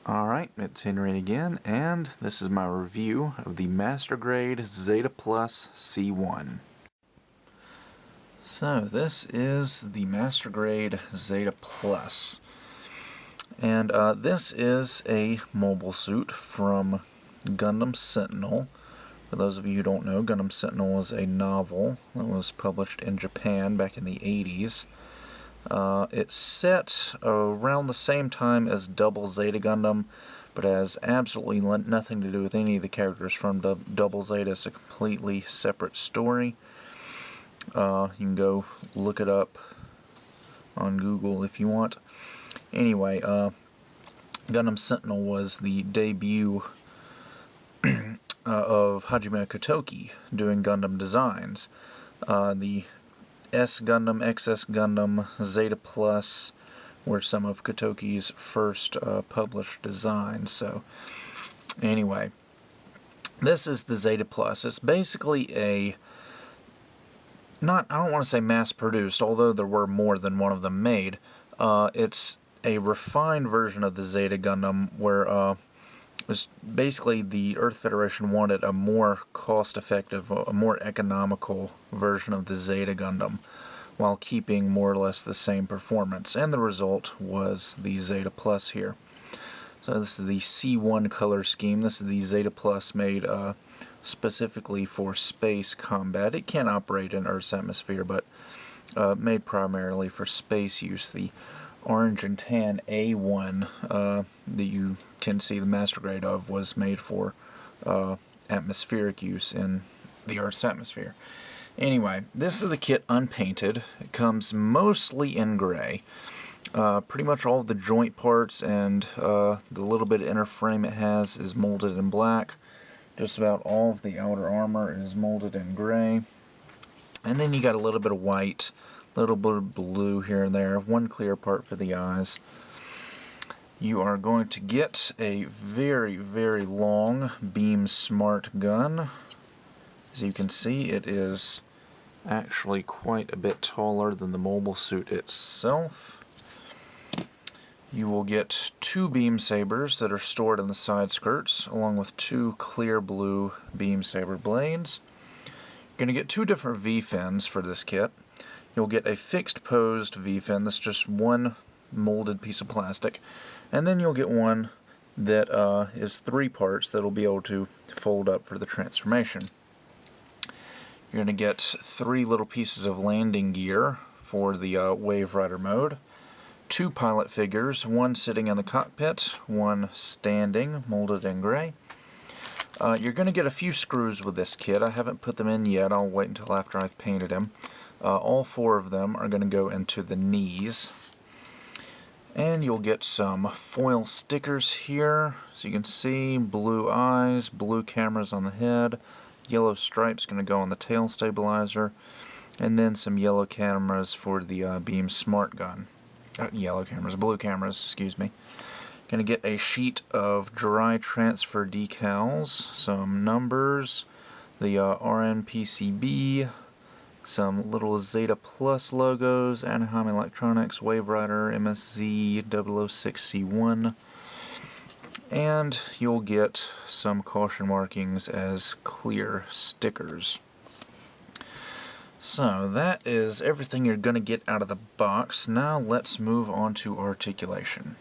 Alright, it's Henry again, and this is my review of the Master Grade Zeta Plus C1. So, this is the Master Grade Zeta Plus. And this is a mobile suit from Gundam Sentinel. For those of you who don't know, Gundam Sentinel is a novel that was published in Japan back in the 80s. It's set around the same time as Double Zeta Gundam, but has absolutely nothing to do with any of the characters from Double Zeta. It's a completely separate story. You can go look it up on Google if you want. Anyway, Gundam Sentinel was the debut of Hajime Kotoki doing Gundam designs. The S Gundam, XS Gundam, Zeta Plus were some of Kotoki's first published designs. So, anyway, this is the Zeta Plus. It's basically I don't want to say mass-produced, although there were more than one of them made. It's a refined version of the Zeta Gundam where was basically the Earth Federation wanted a more cost-effective, a more economical version of the Zeta Gundam, while keeping more or less the same performance. And the result was the Zeta Plus here. So this is the C1 color scheme. This is the Zeta Plus made specifically for space combat. It can operate in Earth's atmosphere, but made primarily for space use. The orange and tan A1 that you can see the Master Grade of was made for atmospheric use in the Earth's atmosphere. Anyway, this is the kit unpainted. It comes mostly in gray. Pretty much all of the joint parts and the little bit of inner frame it has is molded in black. Just about all of the outer armor is molded in gray. And then you got a little bit of white, a little bit of blue here and there, one clear part for the eyes. You are going to get a very, very long beam smart gun. As you can see, it is actually quite a bit taller than the mobile suit itself. You will get 2 beam sabers that are stored in the side skirts, along with 2 clear blue beam saber blades. You're going to get 2 different V-fins for this kit. You'll get a fixed posed V-fin that's just one molded piece of plastic, and then you'll get one that is 3 parts that will be able to fold up for the transformation. You're going to get 3 little pieces of landing gear for the Wave Rider mode, 2 pilot figures, one sitting in the cockpit, one standing, molded in gray. You're going to get a few screws with this kit. I haven't put them in yet. I'll wait until after I've painted them. All 4 of them are going to go into the knees. And you'll get some foil stickers here. So you can see blue eyes, blue cameras on the head, yellow stripes going to go on the tail stabilizer, and then some yellow cameras for the beam smart gun. Blue cameras, excuse me. Going to get a sheet of dry transfer decals, some numbers, the RNPCB, some little Zeta Plus logos, Anaheim Electronics, Wave Rider, MSZ 006C1, and you'll get some caution markings as clear stickers. So that is everything you're going to get out of the box. Now let's move on to articulation.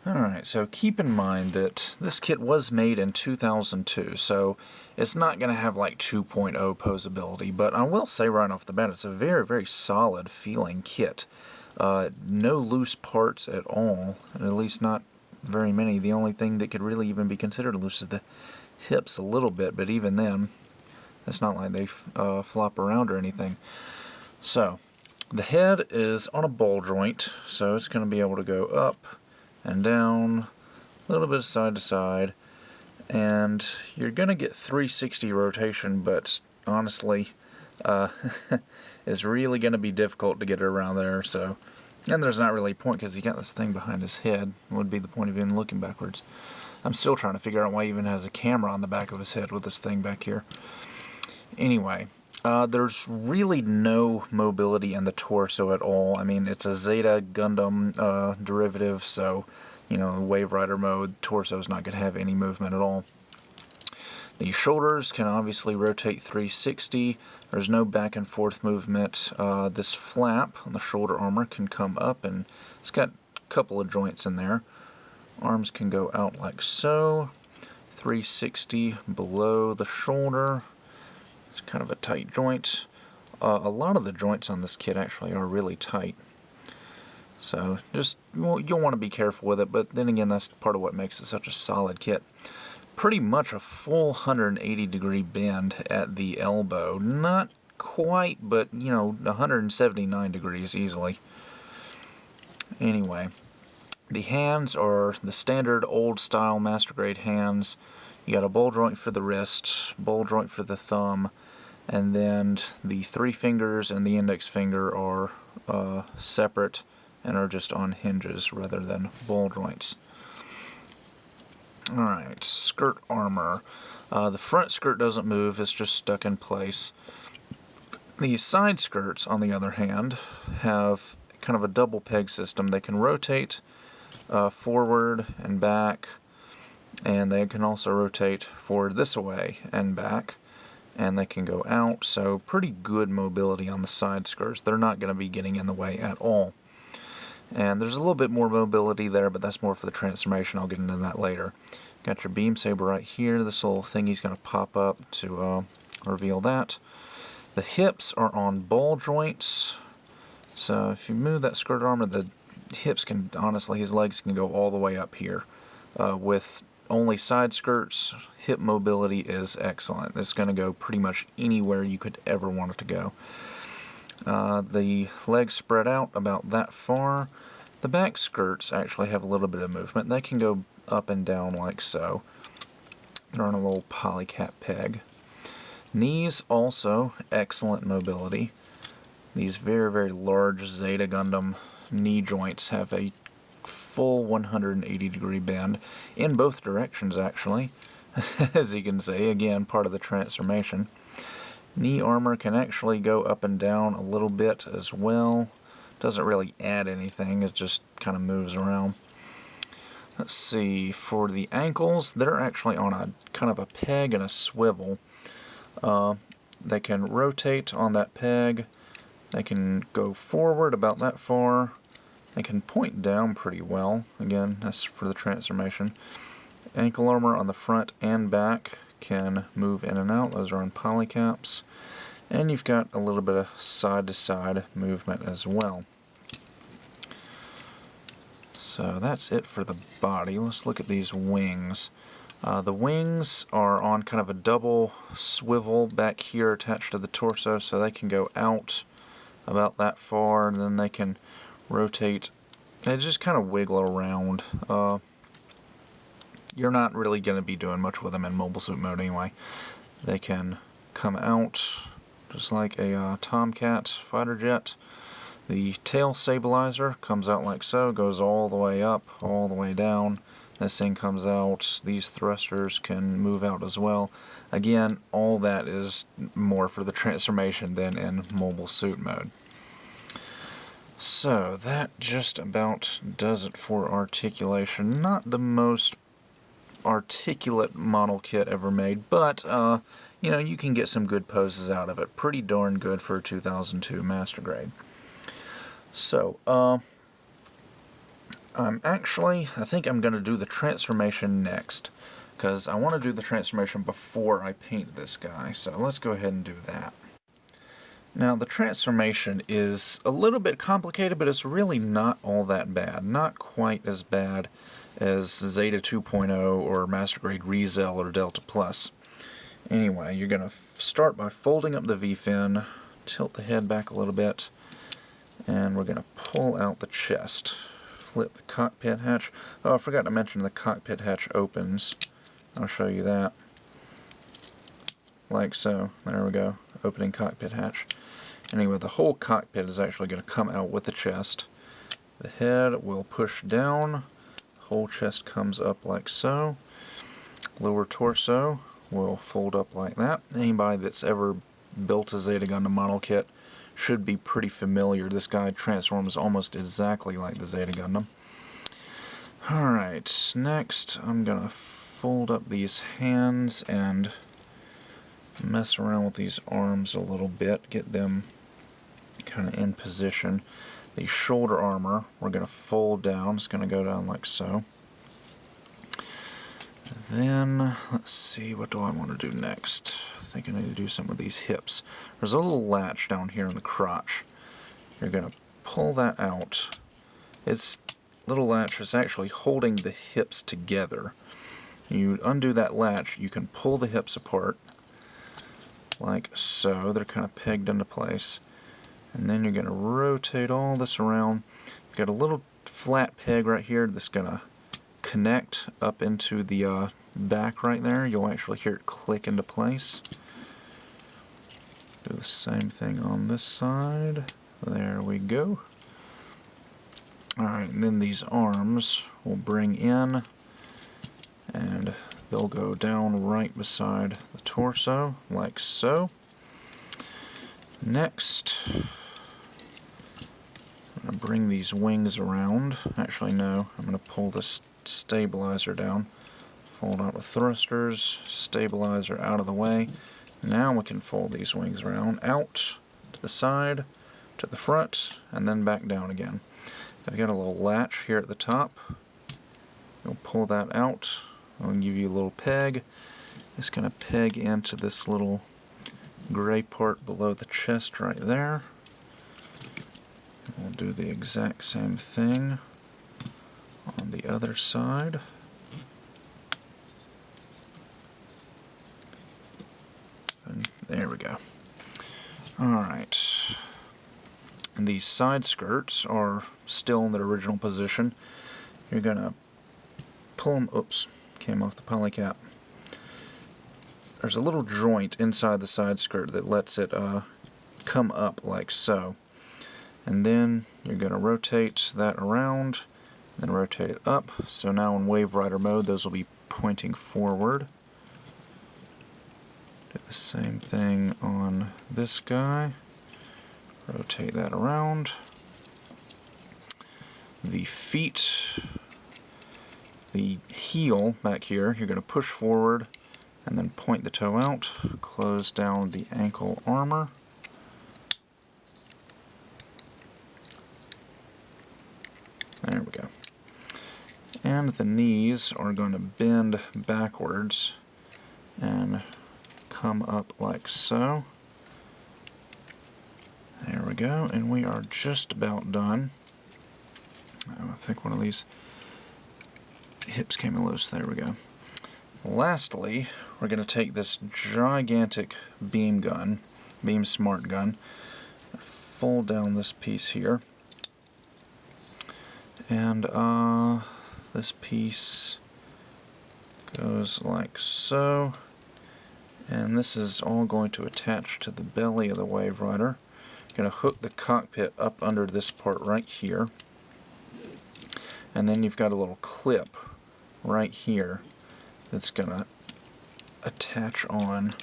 Alright, so keep in mind that this kit was made in 2002, so it's not going to have like 2.0 posability, but I will say right off the bat it's a very, very solid feeling kit. No loose parts at all, at least not very many. The only thing that could really even be considered loose is the hips a little bit, but even then, it's not like they flop around or anything. So, the head is on a ball joint, so it's going to be able to go up and down, a little bit side to side, and you're going to get 360 rotation, but honestly, it's really going to be difficult to get it around there, so, and there's not really a point because he got this thing behind his head. Would be the point of even looking backwards. I'm still trying to figure out why he even has a camera on the back of his head with this thing back here. Anyway, there's really no mobility in the torso at all. I mean, it's a Zeta Gundam derivative, so you know, Wave Rider mode, torso is not going to have any movement at all. The shoulders can obviously rotate 360. There's no back and forth movement. This flap on the shoulder armor can come up, and it's got a couple of joints in there. Arms can go out like so. 360 below the shoulder. It's kind of a tight joint. A lot of the joints on this kit actually are really tight. So just, well, you'll want to be careful with it, but then again, that's part of what makes it such a solid kit. Pretty much a full 180-degree bend at the elbow. Not quite, but, you know, 179 degrees easily. Anyway, the hands are the standard old-style master-grade hands. You got a ball joint for the wrist, ball joint for the thumb, and then the 3 fingers and the index finger are separate and are just on hinges rather than ball joints. Alright, skirt armor. The front skirt doesn't move, it's just stuck in place. The side skirts, on the other hand, have kind of a double peg system. They can rotate forward and back, and they can also rotate forward this way and back, and they can go out, so pretty good mobility on the side skirts. They're not going to be getting in the way at all. And there's a little bit more mobility there, but that's more for the transformation. I'll get into that later. Got your beam saber right here. This little thingy's going to pop up to reveal that. The hips are on ball joints. So if you move that skirt armor, the hips can, honestly, his legs can go all the way up here. With only side skirts, hip mobility is excellent. It's going to go pretty much anywhere you could ever want it to go. The legs spread out about that far. The back skirts actually have a little bit of movement. They can go up and down like so. They're on a little polycap peg. Knees also excellent mobility. These very, very large Zeta Gundam knee joints have a full 180-degree bend in both directions, actually. As you can see, again, part of the transformation. Knee armor can actually go up and down a little bit as well. Doesn't really add anything, it just kind of moves around. Let's see, for the ankles, they're actually on a kind of a peg and a swivel. They can rotate on that peg. They can go forward about that far. They can point down pretty well. Again, that's for the transformation. Ankle armor on the front and back can move in and out. Those are on polycaps. And you've got a little bit of side-to-side movement as well. So that's it for the body. Let's look at these wings. The wings are on kind of a double swivel back here attached to the torso, so they can go out about that far, and then they can rotate. They just kind of wiggle around. You're not really going to be doing much with them in mobile suit mode anyway. They can come out just like a Tomcat fighter jet. The tail stabilizer comes out like so, goes all the way up, all the way down. This thing comes out. These thrusters can move out as well. Again, all that is more for the transformation than in mobile suit mode. So that just about does it for articulation. Not the most articulate model kit ever made, but you know, you can get some good poses out of it. Pretty darn good for a 2002 Master Grade. So, I think I'm going to do the transformation next, because I want to do the transformation before I paint this guy, so let's go ahead and do that. Now, the transformation is a little bit complicated, but it's really not all that bad. Not quite as bad as Zeta 2.0 or Master Grade Rezell or Delta Plus. Anyway, you're going to start by folding up the V-fin, tilt the head back a little bit, and we're going to pull out the chest. Flip the cockpit hatch. Oh, I forgot to mention the cockpit hatch opens. I'll show you that. Like so. There we go. Opening cockpit hatch. Anyway, the whole cockpit is actually going to come out with the chest. The head will push down. Whole chest comes up like so. Lower torso will fold up like that. Anybody that's ever built a Zeta Gundam model kit should be pretty familiar. This guy transforms almost exactly like the Zeta Gundam. Alright, next I'm going to fold up these hands and mess around with these arms a little bit, get them kind of in position. The shoulder armor we're going to fold down. It's going to go down like so. Then, let's see, what do I want to do next? I think I need to do some of these hips. There's a little latch down here in the crotch. You're going to pull that out. It's little latch is actually holding the hips together. You undo that latch, you can pull the hips apart like so. They're kind of pegged into place. And then you're going to rotate all this around. You've got a little flat peg right here that's going to connect up into the back right there. You'll actually hear it click into place. Do the same thing on this side. There we go. Alright, and then these arms will bring in and they'll go down right beside the torso, like so. Next, I'm going to bring these wings around. Actually, no, I'm going to pull this stabilizer down. Fold out the thrusters, stabilizer out of the way. Now we can fold these wings around, out, to the side, to the front, and then back down again. I've got a little latch here at the top. You'll pull that out. I'll give you a little peg. It's going to peg into this little gray part below the chest right there. We'll do the exact same thing on the other side. And there we go. Alright. These side skirts are still in their original position. You're going to pull them, oops, came off the polycap. There's a little joint inside the side skirt that lets it come up like so. And then you're going to rotate that around, then rotate it up. So now in Wave Rider mode, those will be pointing forward. Do the same thing on this guy. Rotate that around. The feet, the heel back here, you're going to push forward and then point the toe out, close down the ankle armor. There we go. And the knees are going to bend backwards and come up like so. There we go, and we are just about done. I think one of these hips came loose. There we go. Lastly, we're going to take this gigantic beam smart gun, fold down this piece here, and this piece goes like so, and this is all going to attach to the belly of the Wave Rider. Going to hook the cockpit up under this part right here, and then you've got a little clip right here that's going to attach on,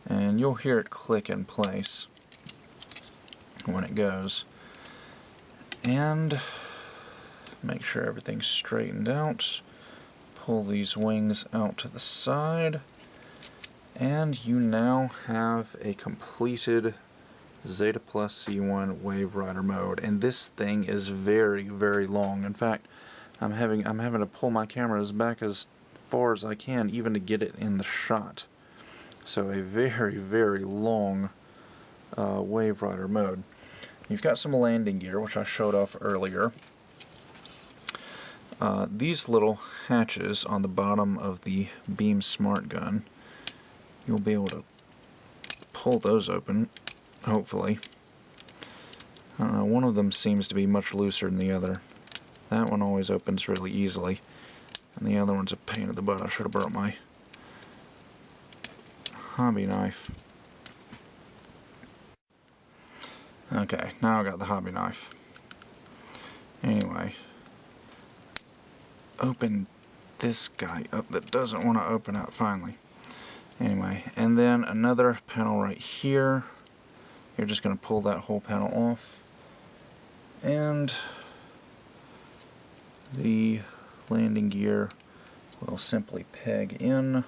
and you'll hear it click in place when it goes. And make sure everything's straightened out. Pull these wings out to the side, and you now have a completed Zeta Plus C1 Wave Rider mode, and this thing is very, very long. In fact, I'm having to pull my cameras back as far as I can even to get it in the shot. So a very, very long Wave Rider mode. You've got some landing gear, which I showed off earlier. These little hatches on the bottom of the beam smart gun, you'll be able to pull those open. Hopefully. I don't know, one of them seems to be much looser than the other. That one always opens really easily, and the other one's a pain in the butt. I should have brought my hobby knife. Okay, now I got the hobby knife. Anyway, open this guy up that doesn't want to open up finally. Anyway, and then another panel right here. You're just going to pull that whole panel off, and the landing gear will simply peg in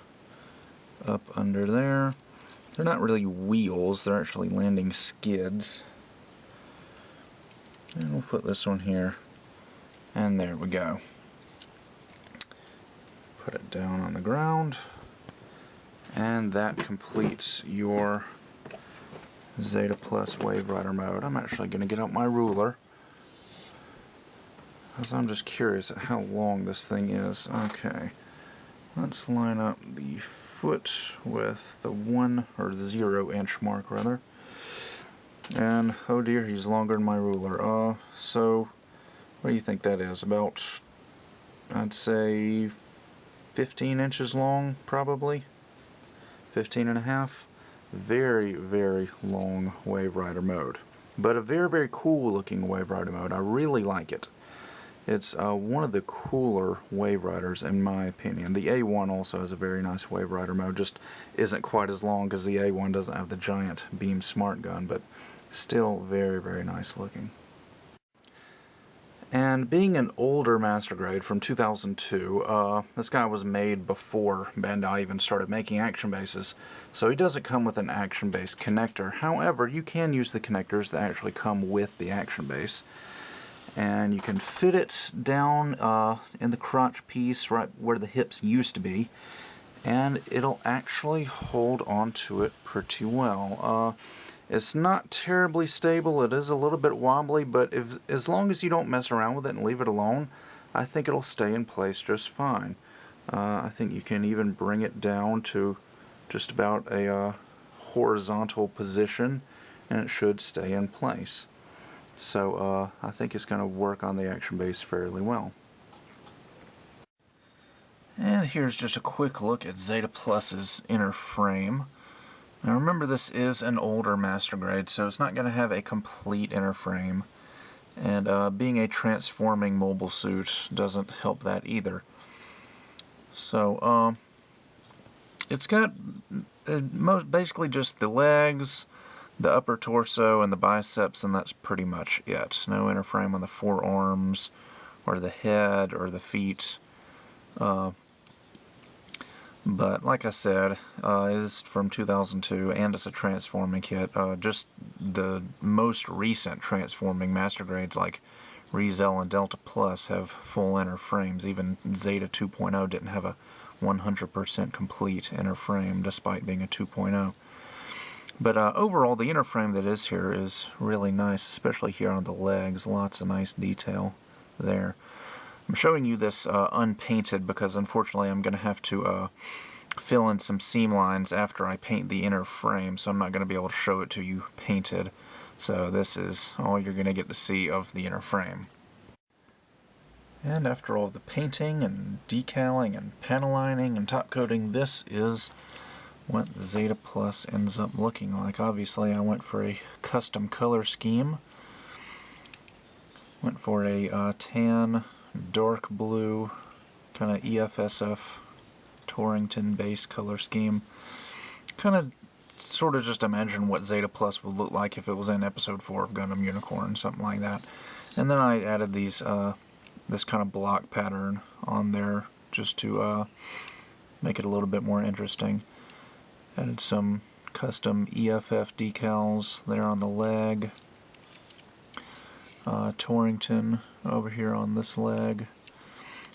up under there. They're not really wheels, they're actually landing skids. And we'll put this one here, and there we go. Put it down on the ground, and that completes your Zeta Plus Wave Rider mode. I'm actually going to get out my ruler, because I'm just curious at how long this thing is. Okay, let's line up the foot with the 1 or 0 inch mark rather. And oh dear, he's longer than my ruler. So what do you think that is? About, I'd say 15 inches long, probably 15 and a half. Very, very long Wave Rider mode, but a very, very cool looking Wave Rider mode. I really like it. It's one of the cooler Wave Riders in my opinion. The A1 also has a very nice Wave Rider mode, just isn't quite as long because the A1 doesn't have the giant beam smart gun, but still very, very nice looking. And being an older Master Grade from 2002, this guy was made before Bandai even started making action bases, so he doesn't come with an action base connector. However, you can use the connectors that actually come with the action base. And you can fit it down in the crotch piece right where the hips used to be, and it'll actually hold onto it pretty well. It's not terribly stable, it is a little bit wobbly, but as long as you don't mess around with it and leave it alone, I think it'll stay in place just fine. I think you can even bring it down to just about a horizontal position, and it should stay in place. So I think it's going to work on the action base fairly well. And here's just a quick look at Zeta Plus's inner frame. Now remember, this is an older Master Grade, so it's not going to have a complete inner frame. And being a transforming mobile suit doesn't help that either. So it's got basically just the legs, the upper torso, and the biceps, and that's pretty much it. No inner frame on the forearms, or the head, or the feet. But like I said, it is from 2002, and it's a transforming kit. Just the most recent transforming Master Grades like Rizel and Delta Plus have full inner frames. Even Zeta 2.0 didn't have a 100% complete inner frame, despite being a 2.0. But overall, the inner frame that is here is really nice, especially here on the legs. Lots of nice detail there. I'm showing you this unpainted because unfortunately I'm going to have to fill in some seam lines after I paint the inner frame, so I'm not going to be able to show it to you painted. So this is all you're going to get to see of the inner frame. And after all the painting and decaling and panel lining and top coating, this is what the Zeta Plus ends up looking like. Obviously I went for a custom color scheme. Went for a tan, dark blue, kind of EFSF Torrington base color scheme. Kind of sort of just imagine what Zeta Plus would look like if it was in episode 4 of Gundam Unicorn, something like that. And then I added these this kind of block pattern on there just to make it a little bit more interesting. Added some custom EFF decals there on the leg. Torrington over here on this leg.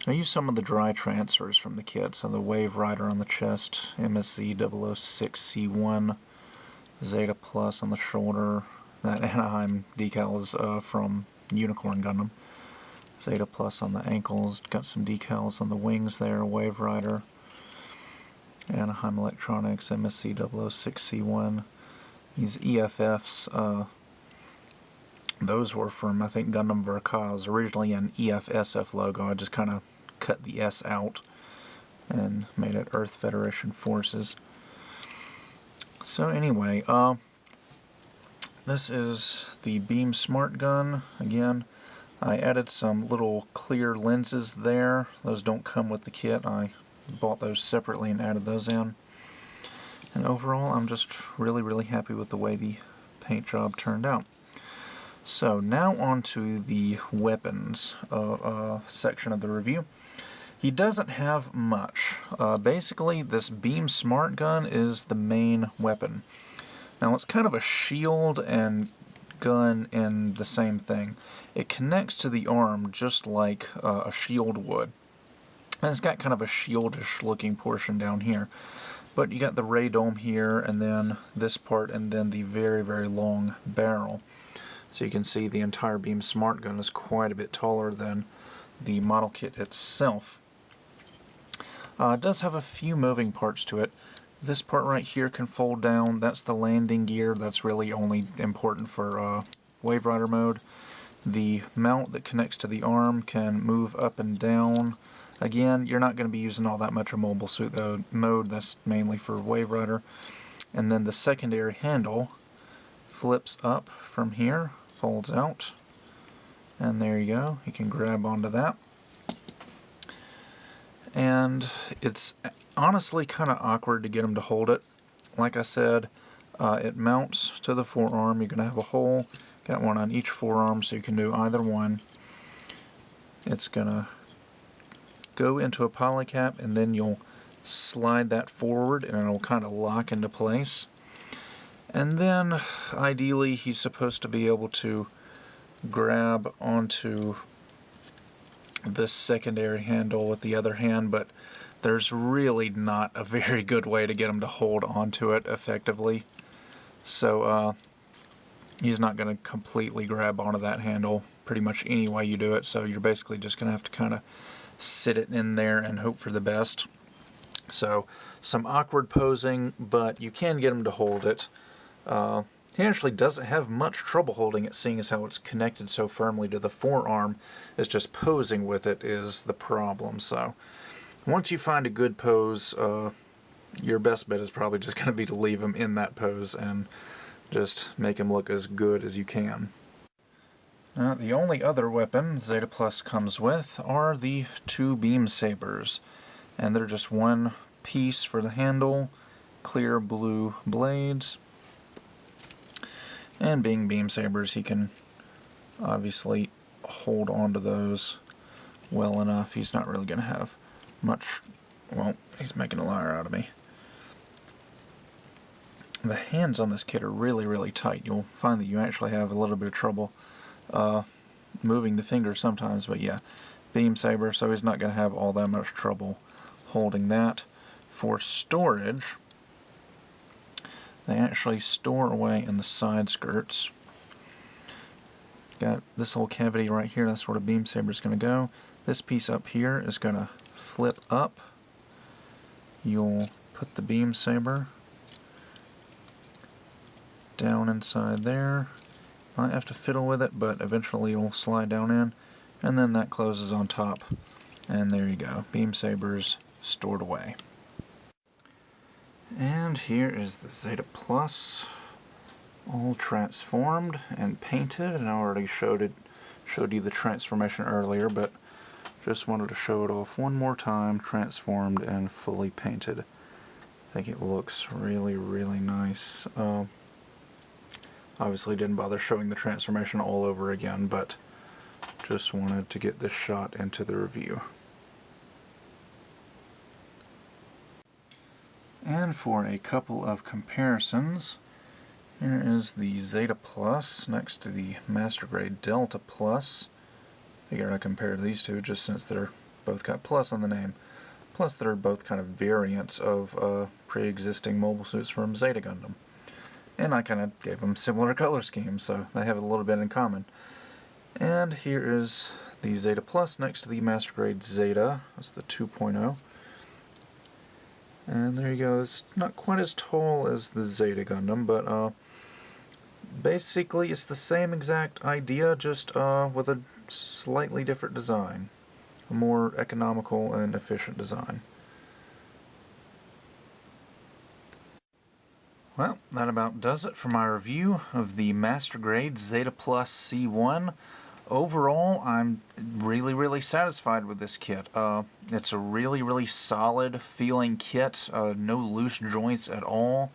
I used some of the dry transfers from the kit, so the Wave Rider on the chest, MSZ 006C1, Zeta Plus on the shoulder, that Anaheim decal is from Unicorn Gundam, Zeta Plus on the ankles, got some decals on the wings there, Wave Rider, Anaheim Electronics, MSZ 006C1, these EFFs, those were from, I think, Gundam Verkaz, originally an EFSF logo. I just kind of cut the S out and made it Earth Federation Forces. So anyway, this is the Beam Smart Gun. Again, I added some little clear lenses there. Those don't come with the kit. I bought those separately and added those in. And overall, I'm just really, really happy with the way the paint job turned out. So now on to the weapons section of the review. He doesn't have much. Basically, this beam smart gun is the main weapon. Now, it's kind of a shield and gun in the same thing. It connects to the arm just like a shield would. And it's got kind of a shieldish looking portion down here. But you got the ray dome here, and then this part, and then the very, very long barrel. So you can see the entire beam smart gun is quite a bit taller than the model kit itself. It does have a few moving parts to it. This part right here can fold down. That's the landing gear. That's really only important for Wave Rider mode. The mount that connects to the arm can move up and down. Again, you're not going to be using all that much of mobile suit mode. That's mainly for Wave Rider. And then the secondary handle flips up from here, folds out, and there you go. You can grab onto that. And it's honestly kind of awkward to get them to hold it. Like I said, it mounts to the forearm. You're going to have a hole. Got one on each forearm, so you can do either one. It's going to go into a polycap, and then you'll slide that forward, and it'll kind of lock into place. And then, ideally, he's supposed to be able to grab onto this secondary handle with the other hand, but there's really not a very good way to get him to hold onto it effectively. So he's not going to completely grab onto that handle pretty much any way you do it, so you're basically just going to have to kind of sit it in there and hope for the best. So some awkward posing, but you can get him to hold it. He actually doesn't have much trouble holding it, seeing as how it's connected so firmly to the forearm. It's just posing with it is the problem. So once you find a good pose, your best bet is probably just going to be to leave him in that pose and just make him look as good as you can. Now, the only other weapon Zeta Plus comes with are the two beam sabers, and they're just one piece for the handle, clear blue blades. And being beam sabers, he can obviously hold onto those well enough. He's not really going to have much. Well, he's making a liar out of me. The hands on this kit are really, really tight. You'll find that you actually have a little bit of trouble moving the fingers sometimes, but yeah, beam saber, so he's not going to have all that much trouble holding that. For storage, they actually store away in the side skirts. Got this little cavity right here, that's where the beam saber is going to go. This piece up here is going to flip up. You'll put the beam saber down inside there. Might have to fiddle with it, but eventually it'll slide down in. And then that closes on top. And there you go. Beam sabers stored away. And here is the Zeta Plus, all transformed and painted. And I already showed you the transformation earlier, but just wanted to show it off one more time, transformed and fully painted. I think it looks really, really nice. Obviously didn't bother showing the transformation all over again, but just wanted to get this shot into the review. And for a couple of comparisons, here is the Zeta Plus next to the Master Grade Delta Plus. Figured I'd compare these two just since they're both got plus on the name. Plus they're both kind of variants of pre-existing mobile suits from Zeta Gundam. And I kind of gave them similar color schemes, so they have a little bit in common. And here is the Zeta Plus next to the Master Grade Zeta. That's the 2.0. And there you go. It's not quite as tall as the Zeta Gundam, but basically it's the same exact idea, just with a slightly different design. A more economical and efficient design. Well, that about does it for my review of the Master Grade Zeta Plus C1. Overall, I'm really, really satisfied with this kit. It's a really, really solid feeling kit. No loose joints at all.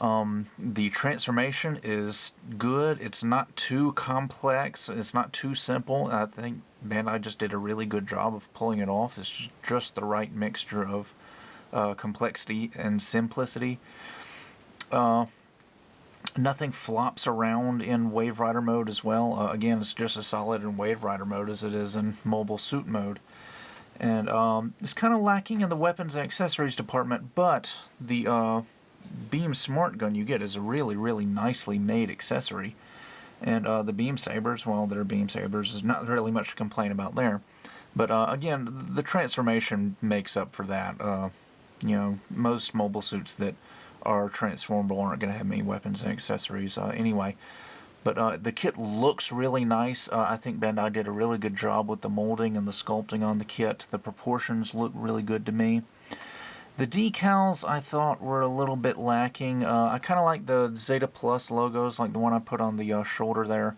The transformation is good. It's not too complex. It's not too simple. I think Bandai just did a really good job of pulling it off. It's just the right mixture of complexity and simplicity. Nothing flops around in Wave Rider mode as well. Again, it's just as solid in Wave Rider mode as it is in mobile suit mode. And it's kind of lacking in the weapons and accessories department, but the beam smart gun you get is a really, really nicely made accessory. And the beam sabers, well, they're beam sabers. There's not really much to complain about there. But again, the transformation makes up for that. You know, most mobile suits that are transformable aren't going to have many weapons and accessories anyway. But the kit looks really nice. I think Bandai did a really good job with the molding and the sculpting on the kit. The proportions look really good to me. The decals I thought were a little bit lacking. I kind of like the Zeta Plus logos, like the one I put on the shoulder there.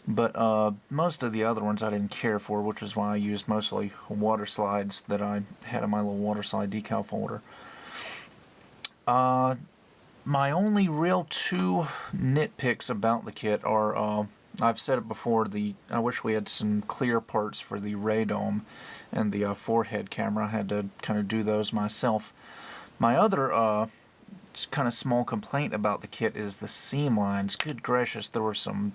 But most of the other ones I didn't care for, which is why I used mostly water slides that I had in my little water slide decal folder. My only real two nitpicks about the kit are, I've said it before, I wish we had some clear parts for the radome and the forehead camera. I had to kind of do those myself. My other kind of small complaint about the kit is the seam lines. Good gracious, there were some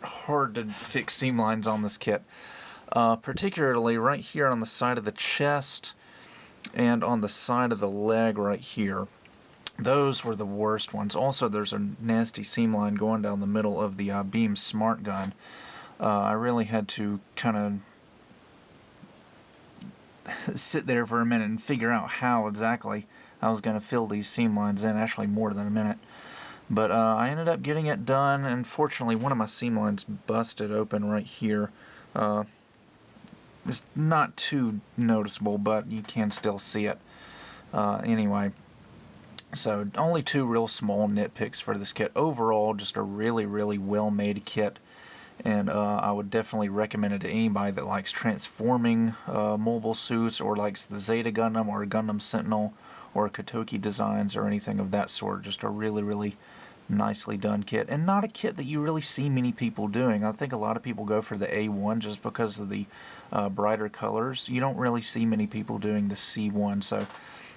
hard to fix seam lines on this kit. Particularly right here on the side of the chest and on the side of the leg right here. Those were the worst ones. Also, there's a nasty seam line going down the middle of the beam smart gun. I really had to kind of sit there for a minute and figure out how exactly I was going to fill these seam lines in. Actually, more than a minute. But I ended up getting it done. Unfortunately, one of my seam lines busted open right here. It's not too noticeable, but you can still see it. Anyway. So, only two real small nitpicks for this kit. Overall, just a really, really well-made kit. And I would definitely recommend it to anybody that likes transforming mobile suits, or likes the Zeta Gundam, or Gundam Sentinel, or Kotoki designs, or anything of that sort. Just a really, really nicely done kit. And not a kit that you really see many people doing. I think a lot of people go for the A1 just because of the brighter colors. You don't really see many people doing the C1, so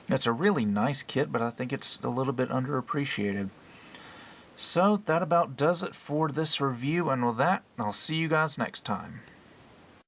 it's a really nice kit, but I think it's a little bit underappreciated. So that about does it for this review, and with that, I'll see you guys next time.